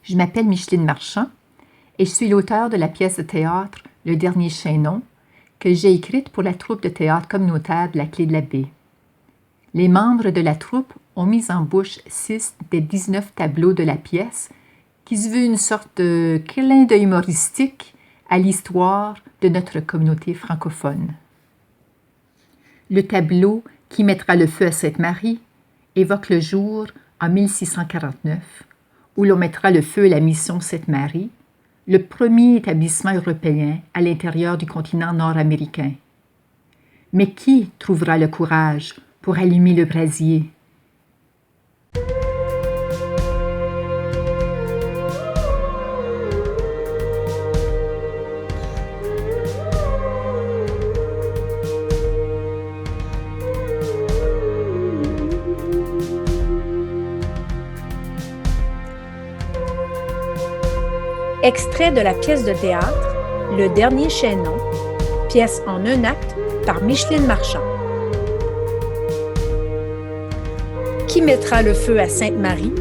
Je m'appelle Micheline Marchand et je suis l'auteure de la pièce de théâtre Le Dernier Chaînon que j'ai écrite pour la troupe de théâtre communautaire de la Clé de la Baie. Les membres de la troupe ont mis en bouche 6 des 19 tableaux de la pièce qui se veut une sorte de clin d'œil humoristique à l'histoire de notre communauté francophone. Le tableau qui mettra le feu à Sainte-Marie évoque le jour en 1649 où l'on mettra le feu à la mission Sainte-Marie, le premier établissement européen à l'intérieur du continent nord-américain. Mais qui trouvera le courage pour allumer le brasier? Extrait de la pièce de théâtre Le Dernier Chaînon, pièce en un acte par Micheline Marchand. Qui mettra le feu à Sainte-Marie?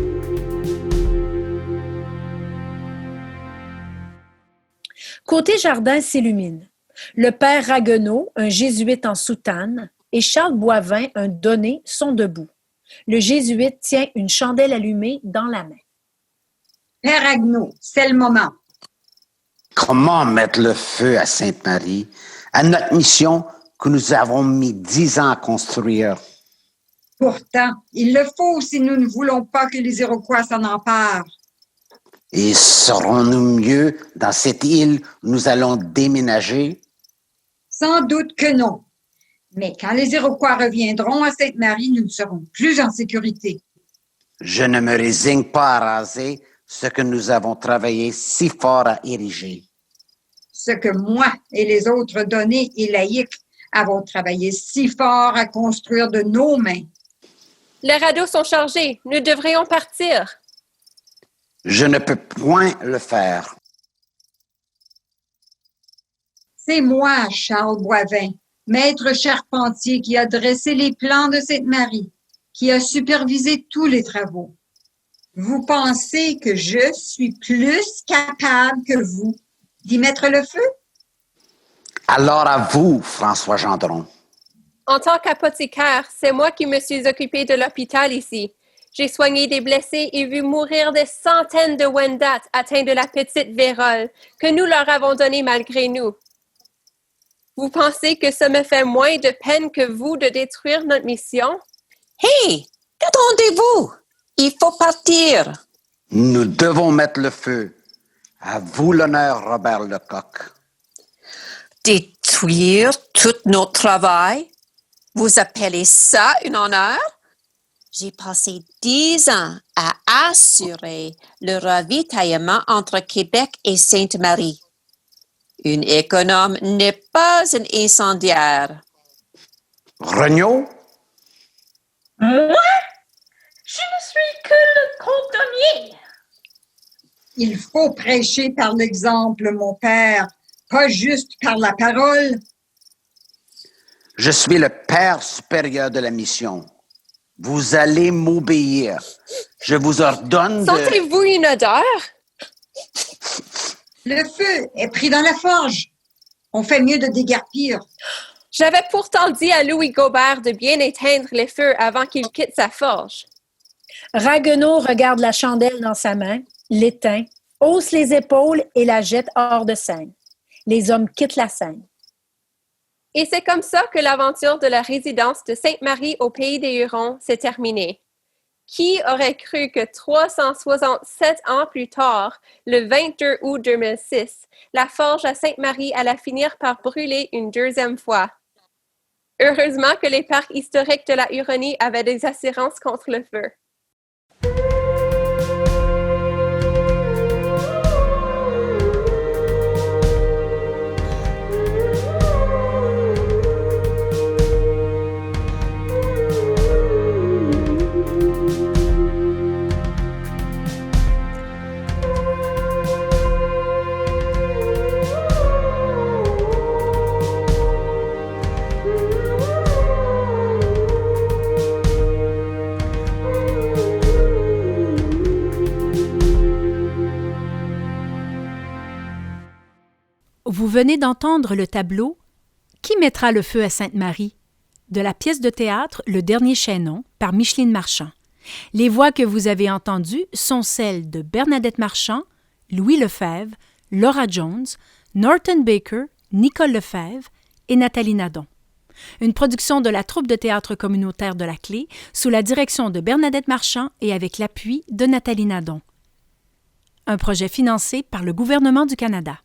Côté jardin s'illumine. Le père Ragueneau, un jésuite en soutane, et Charles Boivin, un donné, sont debout. Le jésuite tient une chandelle allumée dans la main. Père Ragueneau, c'est le moment. Comment mettre le feu à Sainte-Marie, à notre mission que nous avons mis 10 ans à construire? Pourtant, il le faut si nous ne voulons pas que les Iroquois s'en emparent. Et serons-nous mieux dans cette île où nous allons déménager? Sans doute que non. Mais quand les Iroquois reviendront à Sainte-Marie, nous ne serons plus en sécurité. Je ne me résigne pas à raser ce que nous avons travaillé si fort à ériger. Ce que moi et les autres donnés et laïcs avons travaillé si fort à construire de nos mains. Les radeaux sont chargés. Nous devrions partir. Je ne peux point le faire. C'est moi, Charles Boivin, maître charpentier qui a dressé les plans de Sainte-Marie, qui a supervisé tous les travaux. Vous pensez que je suis plus capable que vous d'y mettre le feu? Alors à vous, François Gendron. En tant qu'apothicaire, c'est moi qui me suis occupé de l'hôpital ici. J'ai soigné des blessés et vu mourir des centaines de Wendat atteints de la petite vérole que nous leur avons donnée malgré nous. Vous pensez que ça me fait moins de peine que vous de détruire notre mission? Hé, qu'attendez-vous? Il faut partir. Nous devons mettre le feu. À vous l'honneur, Robert Lecoq. Détruire tout notre travail? Vous appelez ça un honneur? J'ai passé 10 ans à assurer le ravitaillement entre Québec et Sainte-Marie. Une économe n'est pas une incendiaire. Regnault? Moi? Je ne suis que le cantonnier. Il faut prêcher par l'exemple, mon père, pas juste par la parole. Je suis le père supérieur de la mission. Vous allez m'obéir. Je vous ordonne de... Sentez-vous une odeur? Le feu est pris dans la forge. On fait mieux de déguerpir. J'avais pourtant dit à Louis Gobert de bien éteindre les feux avant qu'il quitte sa forge. Ragueneau regarde la chandelle dans sa main, l'éteint, hausse les épaules et la jette hors de scène. Les hommes quittent la scène. Et c'est comme ça que l'aventure de la résidence de Sainte-Marie au pays des Hurons s'est terminée. Qui aurait cru que 367 ans plus tard, le 22 août 2006, la forge à Sainte-Marie allait finir par brûler une deuxième fois? Heureusement que les parcs historiques de la Huronie avaient des assurances contre le feu. Vous venez d'entendre le tableau « Qui mettra le feu à Sainte-Marie » de la pièce de théâtre Le Dernier Chaînon par Micheline Marchand. Les voix que vous avez entendues sont celles de Bernadette Marchand, Louis Lefebvre, Laura Jones, Norton Baker, Nicole Lefebvre et Nathalie Nadon. Une production de la troupe de théâtre communautaire de la Clé sous la direction de Bernadette Marchand et avec l'appui de Nathalie Nadon. Un projet financé par le gouvernement du Canada.